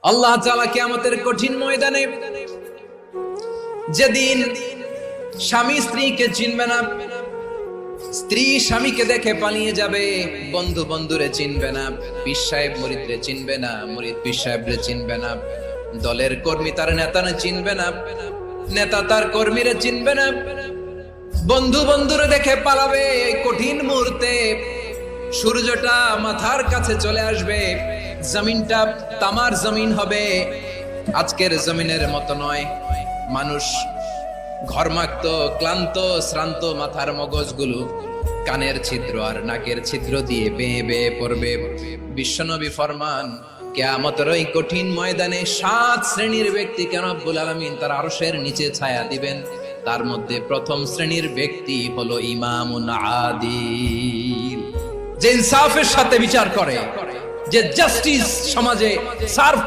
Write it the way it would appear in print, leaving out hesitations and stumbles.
আল্লাহ তাআলা কিয়ামতের কঠিন ময়দানে যেদিন স্বামী স্ত্রীকে চিনবে না, স্ত্রী স্বামীকে দেখে পালিয়ে যাবে, বন্ধু বন্ধুরে চিনবে না, পীর সাহেব মুরিদরে চিনবে না, মুরিদ পীর সাহেবরে চিনবে না, দলের কর্মী তার নেতারে চিনবে না, নেতা তার কর্মীরে চিনবে না, বন্ধু বন্ধুরে দেখে পালাবে। এই কঠিন মুহূর্তে সূর্যটা মাথার কাছে চলে আসবে, জমিনটা তামার জমিন হবে, আজকের জমিনের মতো নয়। মানুষ ঘর্মাক্ত, ক্লান্ত, শ্রান্ত মাথার মগজগুলো কানের ছিদ্র আর নাকের ছিদ্র দিয়ে বেয়ে বেয়ে পড়বে। বিশ্বনবী ফরমান, কিয়ামতের ওই কঠিন ময়দানে 7 শ্রেণীর ব্যক্তিকে রব্বুল আলামিন তার আরশের নিচে ছায়া দিবেন। তার মধ্যে প্রথম শ্রেণীর ব্যক্তি হলো ইমামুন আদিল, যে ইনসাফের সাথে বিচার করে, যে জাস্টিস সমাজে সার্ভ